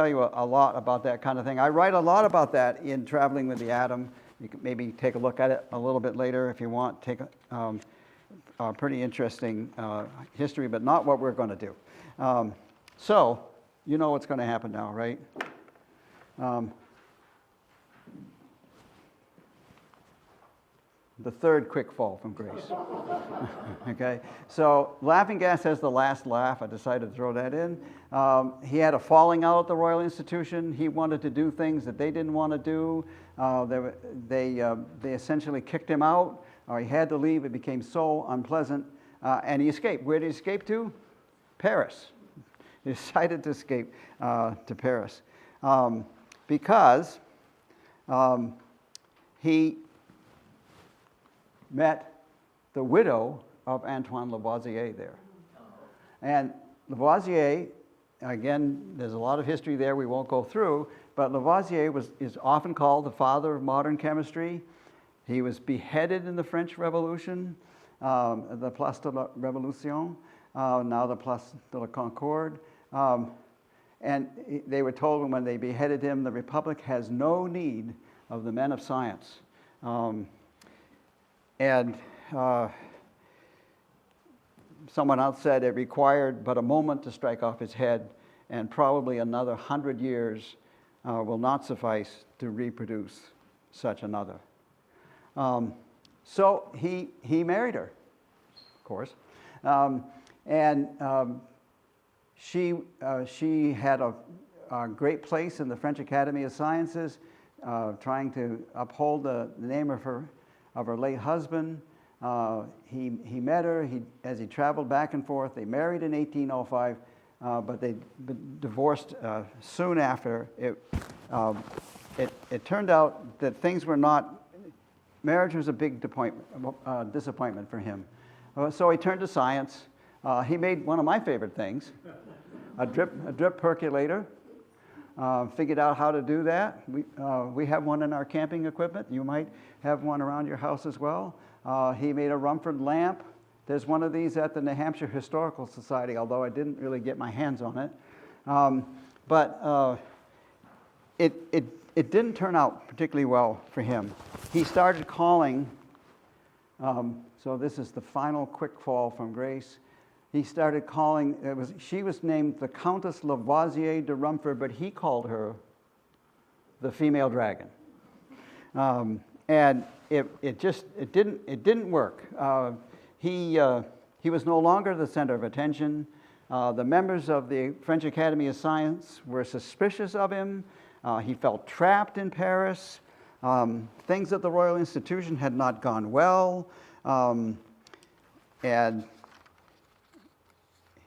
you a lot about that kind of thing. I write a lot about that in Traveling with the Atom. You can maybe take a look at it a little bit later if you want. Take a pretty interesting history, but not what we're going to do. So you know what's going to happen now, right? The third quick fall from grace. Okay, so laughing gas has the last laugh. I decided to throw that in. He had a falling out at the Royal Institution. He wanted to do things that they didn't want to do. They essentially kicked him out, or he had to leave. It became so unpleasant, and he escaped. Where did he escape to? Paris. He decided to escape to Paris because he met the widow of Antoine Lavoisier there. And Lavoisier, again, there's a lot of history there we won't go through, but Lavoisier is often called the father of modern chemistry. He was beheaded in the French Revolution, the Place de la Révolution, now the Place de la Concord. And they were told when they beheaded him, the Republic has no need of the men of science. Someone else said it required but a moment to strike off his head, and probably another 100 years will not suffice to reproduce such another. So he married her, of course, and she had a great place in the French Academy of Sciences, trying to uphold the name of her late husband. He met her as he traveled back and forth. They married in 1805, but they divorced soon after. It turned out that things were not. Marriage was a big disappointment for him. So he turned to science. He made one of my favorite things, a drip percolator. Figured out how to do that. We have one in our camping equipment. You might have one around your house as well. He made a Rumford lamp. There's one of these at the New Hampshire Historical Society, although I didn't really get my hands on it. But it didn't turn out particularly well for him. He started calling, so this is the final quick fall from grace. He started calling, she was named the Countess Lavoisier de Rumford, but he called her the female dragon. And it didn't work. He was no longer the center of attention. The members of the French Academy of Science were suspicious of him. He felt trapped in Paris. Things at the Royal Institution had not gone well. And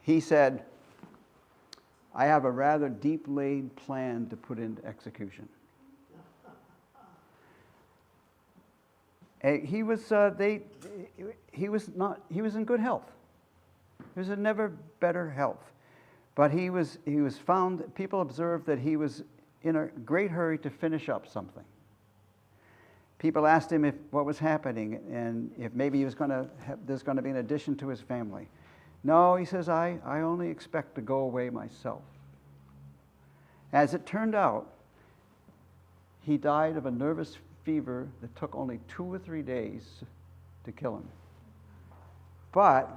he said, I have a rather deep-laid plan to put into execution. And he was in good health. He was in never better health. But he was found, people observed that he was in a great hurry to finish up something. People asked him what was happening and if maybe there's going to be an addition to his family. No, he says, I only expect to go away myself. As it turned out, he died of a nervous fever that took only 2 or 3 days to kill him. But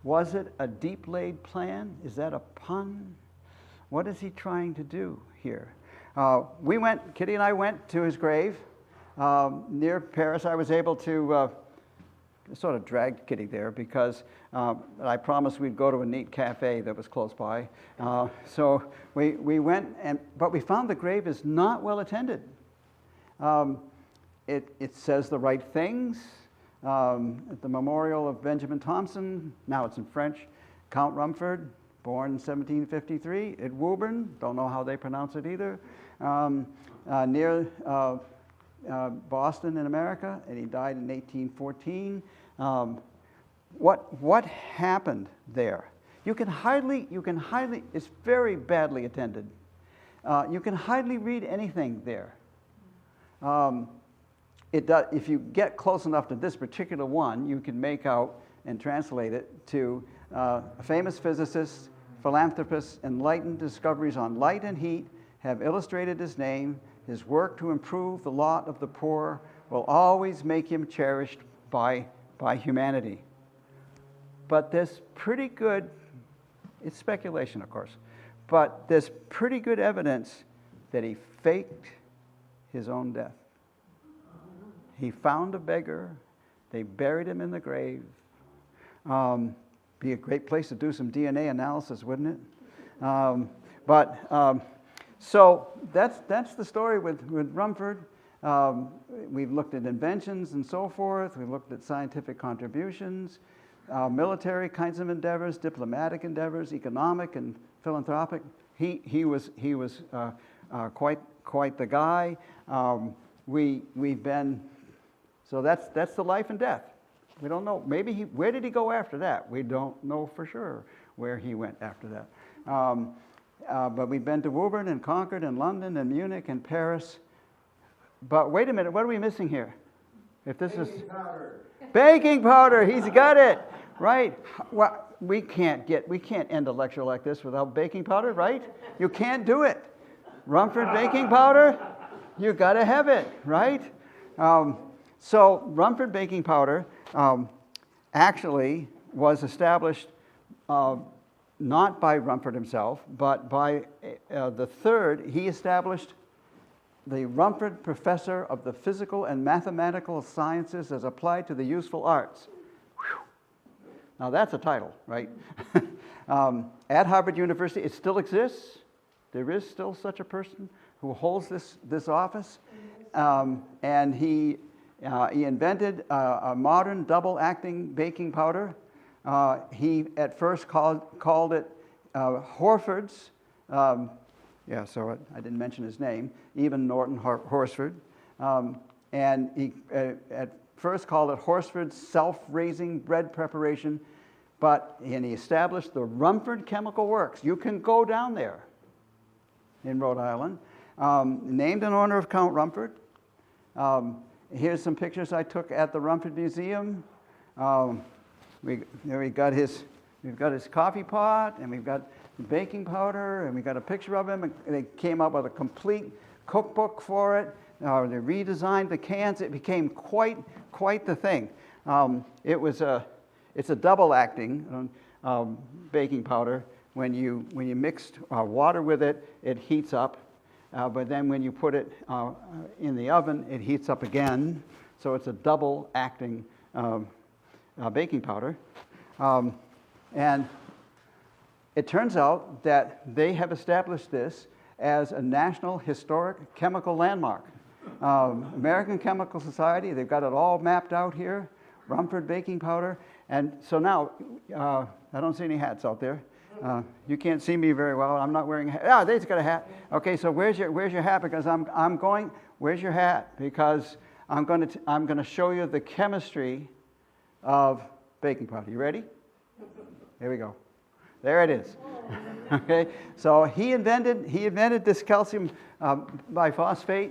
was it a deep-laid plan? Is that a pun? What is he trying to do here? Kitty and I went to his grave near Paris. I was able to sort of drag Kitty there because I promised we'd go to a neat cafe that was close by. So we went, but we found the grave is not well attended. It says the right things. At the memorial of Benjamin Thompson, now it's in French, Count Rumford, born in 1753 at Woburn, don't know how they pronounce it either, near Boston in America, and he died in 1814. What happened there? You can hardly, it's very badly attended. You can hardly read anything there. If you get close enough to this particular one, you can make out and translate it to a famous physicist, philanthropist, enlightened discoveries on light and heat have illustrated his name. His work to improve the lot of the poor will always make him cherished by humanity. But there's pretty good, it's speculation of course, but there's pretty good evidence that he faked his own death. He found a beggar, they buried him in the grave. Be a great place to do some DNA analysis, wouldn't it? So that's the story with Rumford. We've looked at inventions and so forth. We've looked at scientific contributions, military kinds of endeavors, diplomatic endeavors, economic and philanthropic. He was quite the guy. We've been. So that's the life and death. We don't know. Maybe where did he go after that? We don't know for sure where he went after that. But we've been to Woburn and Concord and London and Munich and Paris. But wait a minute, what are we missing here? If this is baking powder, he's got it right. Well, we can't end a lecture like this without baking powder, right? You can't do it. Rumford baking powder, you got to have it, right? So Rumford baking powder actually was established not by Rumford himself, but by the third. He established the Rumford Professor of the Physical and Mathematical Sciences as applied to the useful arts. Whew. Now that's a title, right? At Harvard University, it still exists. There is still such a person who holds this office, and he invented a modern double-acting baking powder. He at first called it Horford's. So I didn't mention his name, even Norton Horsford. And he at first called it Horsford's self-raising bread preparation, and he established the Rumford Chemical Works. You can go down there in Rhode Island, named in honor of Count Rumford. Here's some pictures I took at the Rumford Museum. We've got his coffee pot, and we've got baking powder, and we got a picture of him. And they came up with a complete cookbook for it. They redesigned the cans. It became quite the thing. It's a double-acting baking powder. When you mixed water with it, it heats up. But then when you put it in the oven, it heats up again. So it's a double-acting baking powder. And it turns out that they have established this as a National Historic Chemical Landmark. American Chemical Society, they've got it all mapped out here, Rumford baking powder. And so now, I don't see any hats out there. You can't see me very well. I'm not wearing a hat. They've got a hat. Okay, so where's your hat? Because where's your hat? Because I'm going to show you the chemistry of baking powder. You ready? Here we go. There it is. Okay, so he invented this calcium biphosphate.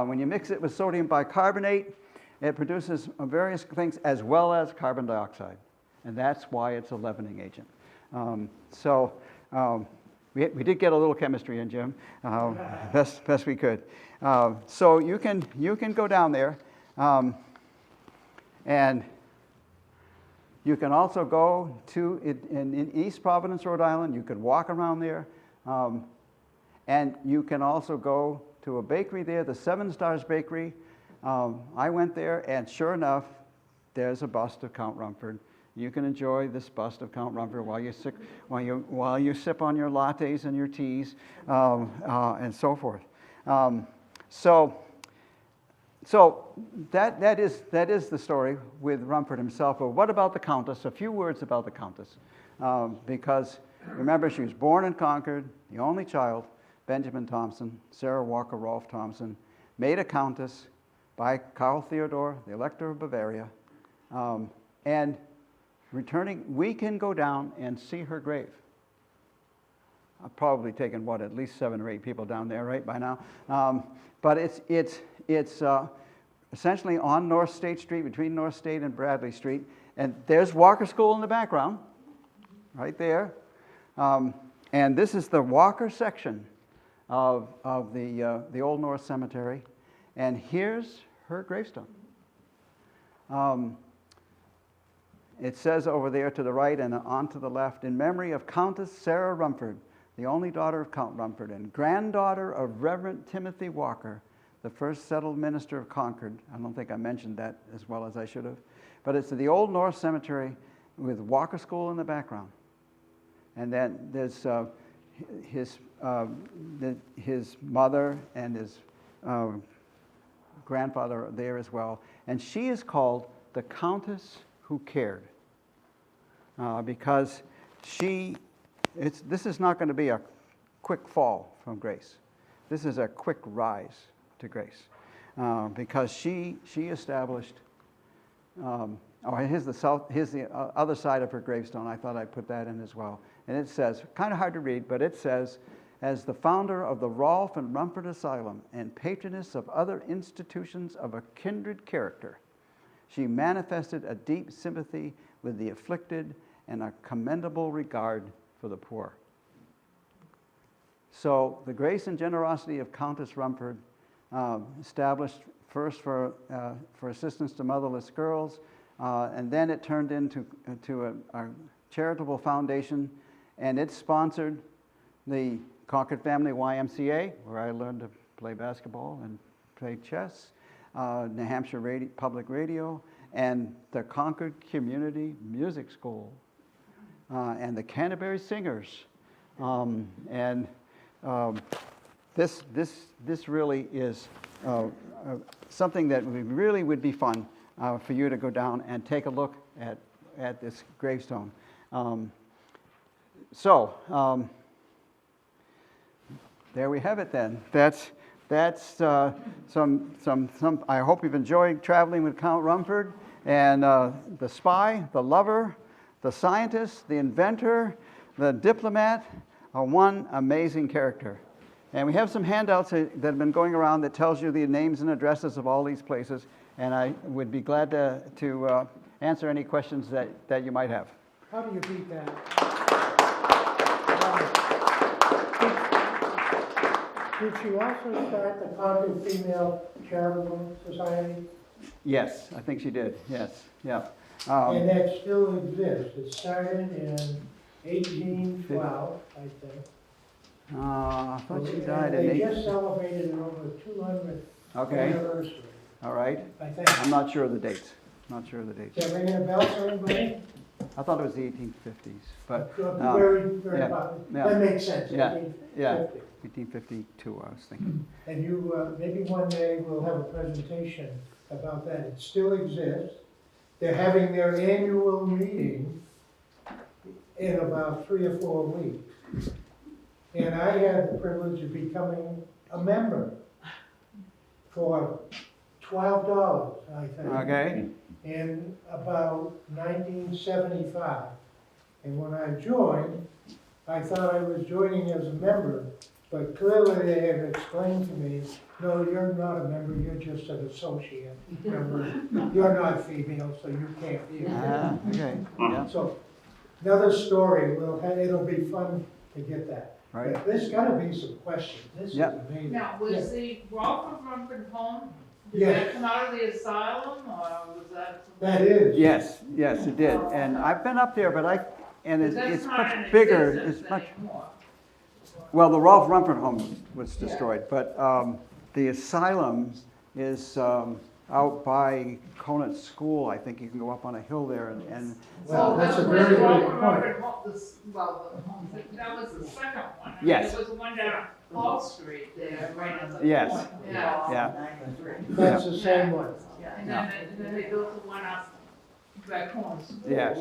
When you mix it with sodium bicarbonate, it produces various things as well as carbon dioxide, and that's why it's a leavening agent. We did get a little chemistry in, Jim, best we could. So you can go down there, and you can also go to in East Providence, Rhode Island. You could walk around there, and you can also go to a bakery there, the Seven Stars Bakery. I went there, and sure enough, there's a bust of Count Rumford. You can enjoy this bust of Count Rumford while you sip on your lattes and your teas, and so forth. So that is the story with Rumford himself. But what about the Countess? A few words about the Countess, because remember, she was born in Concord, the only child. Benjamin Thompson, Sarah Walker Rolfe Thompson, made a countess by Karl Theodor, the Elector of Bavaria, and returning, we can go down and see her grave. I've probably taken, at least 7 or 8 people down there, right, by now. But it's essentially on North State Street, between North State and Bradley Street, and there's Walker School in the background, right there. And this is the Walker section of the Old North Cemetery, and here's her gravestone. It says over there to the right and on to the left, in memory of Countess Sarah Rumford, the only daughter of Count Rumford and granddaughter of Reverend Timothy Walker, the first settled minister of Concord. I don't think I mentioned that as well as I should have. But it's the Old North Cemetery with Walker School in the background. And then there's his mother and his grandfather there as well. And she is called the Countess Who Cared, because this is not going to be a quick fall from grace. This is a quick rise to grace, because she established. Here's the other side of her gravestone. I thought I'd put that in as well. And it says, kind of hard to read, but it says, as the founder of the Rolfe and Rumford Asylum and patroness of other institutions of a kindred character, she manifested a deep sympathy with the afflicted and a commendable regard for the poor. So the grace and generosity of Countess Rumford, established first for assistance to motherless girls, and then it turned into a charitable foundation, and it sponsored the Concord Family YMCA, where I learned to play basketball and play chess, New Hampshire Public Radio, and the Concord Community Music School, and the Canterbury Singers. This really is something that really would be fun for you to go down and take a look at this gravestone. There we have it then. That's some. I hope you've enjoyed traveling with Count Rumford, and the spy, the lover, the scientist, the inventor, the diplomat, one amazing character. And we have some handouts that have been going around that tells you the names and addresses of all these places, and I would be glad to answer any questions that you might have. How do you beat that? Did you also start the Concord Female Charitable Society? Yes, I think she did. Yes, yeah. And that still exists. It started in 1812, I think. I thought she died They in just celebrated an over 200th anniversary. All right. I think. I'm not sure of the dates. Not sure of the dates. Is that ringing a bell for anybody? I thought it was the 1850s, but Very yeah, popular. yeah. That makes sense. Yeah, 1850. yeah. 1852, I was thinking. And you, maybe one day we'll have a presentation about that. It still exists. They're having their annual meeting in about 3 or 4 weeks. And I had the privilege of becoming a member for $12, I think. Okay. In about 1975. And when I joined, I thought I was joining as a member, but clearly they had explained to me, no, you're not a member, you're just an associate member. You're not female, so you can't be a member. Okay. Yeah. So, another story, it'll be fun to get that. right? There's gotta be some questions. This is Yep. amazing. Now, was the Rumford home, did Yes. that come out of the asylum, or was that? That is. Yes, it did. And I've been up there, but it's That's not much in bigger, existence it's much, anymore. well, the Rolf Rumford home was destroyed, but the asylum is out by Conant School. I think you can go up on a hill there and Well, that's a where very the good Rumford point. that was the second one. I mean, Yes. There was the one down Hall Street there, right on the Yes. point. Yeah. yeah, That's the same one. And then they built the one up back home. yes,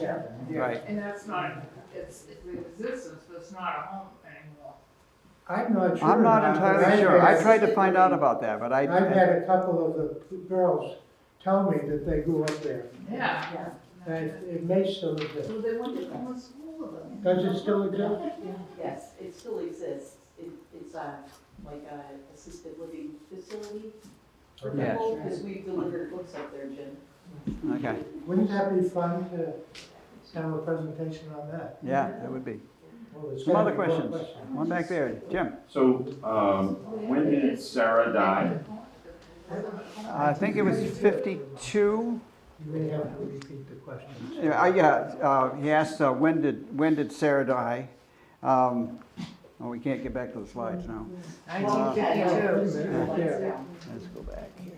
right. And that's not, it's in existence, but it's not a home anymore. I'm not sure. I'm not now, but entirely I've sure. I had- tried to find out about that, but I've had a couple of the girls tell me that they grew up there. Yeah. And it may still exist. So they went to common school with them. Does it still exist? Yes, it still exists. It's like a assisted living facility for Yes. people, because we've delivered books up there, Jim. Okay, Wouldn't that be fun to have a presentation on that? yeah, that would be. Well, there's Some gotta other be more questions? One back there, Jim. So, when did Sarah die? I think it was 52. You may have to repeat the question. He asked, when did Sarah die? Oh, we can't get back to the slides now. 1952. Let's go back here.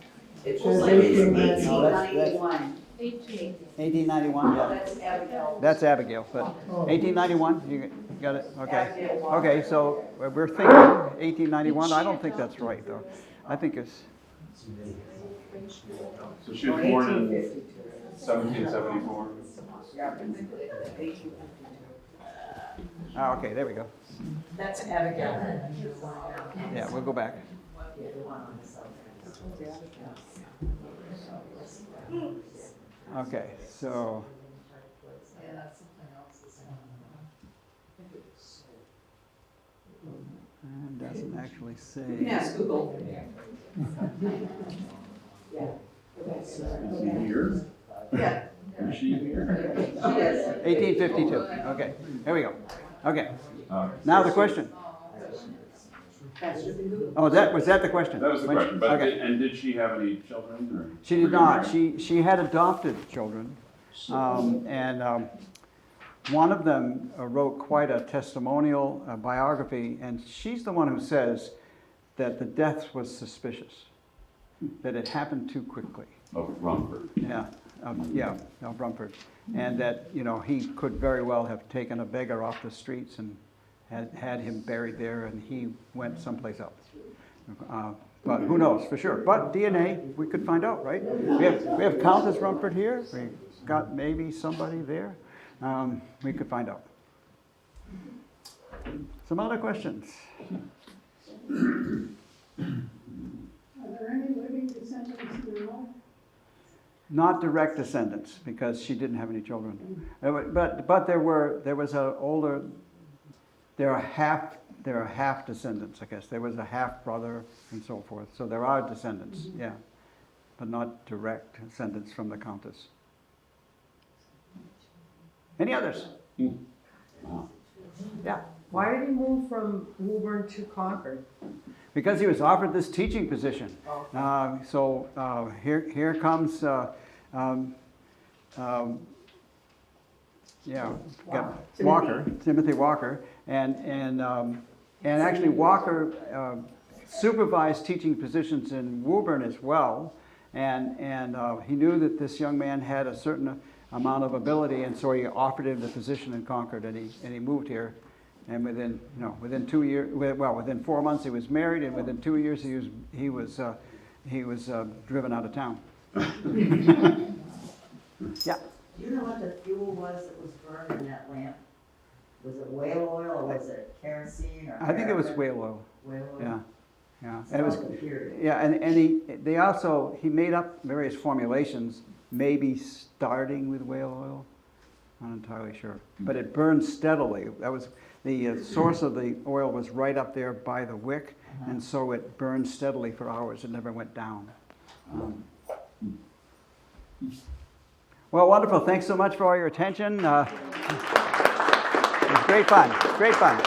It Says was like it's 1891. 1891. 1891, yeah. That's Abigail. That's Abigail, but Oh. 1891, you got it? Okay. Abigail. Okay, so we're thinking 1891. I don't think that's right, though. I think it's, So she was born in 1774. okay, there we go. That's Abigail. Yeah, we'll go back. Okay, so, Yeah, that's something else. it doesn't actually say. You can ask Google. Yeah. Is he here? Yeah. Is she here? She is. 1852, okay, here we go. Okay, Uh, now the question. Oh, was that the question? That was the When- question, but, okay. did she have any children, or? She did not. She had adopted children, and one of them wrote quite a testimonial biography, and she's the one who says that the death was suspicious, that it happened too quickly. Oh, Rumford. Of Rumford, and that he could very well have taken a beggar off the streets and had him buried there, and he went someplace else. But who knows for sure? But DNA, we could find out, right? We have Countess Rumford here. We got maybe somebody there. We could find out. Some other questions? Are there any living descendants now? Not direct descendants, because she didn't have any children. But there was an older. There are half descendants, I guess. There was a half brother and so forth. So there are descendants, yeah, but not direct descendants from the Countess. Any others? Yeah. Why did he move from Woburn to Concord? Because he was offered this teaching position. Here comes, got Walker, Timothy Walker, and actually Walker supervised teaching positions in Woburn as well, and he knew that this young man had a certain amount of ability, and so he offered him the position in Concord, and he moved here. And within 2 years, within 4 months he was married, and within 2 years he was driven out of town. Yeah. Do you know what the fuel was that was burned in that lamp? Was it whale oil or was it kerosene or? I think it was paraffin? whale oil. Whale oil? Yeah. Yeah. And it was. Smoke period. Yeah, and he made up various formulations, maybe starting with whale oil. Not entirely sure, but it burned steadily. That was the source of the oil was right up there by the wick, and so it burned steadily for hours. It never went down. Well, wonderful. Thanks so much for all your attention. It was great fun. Great fun.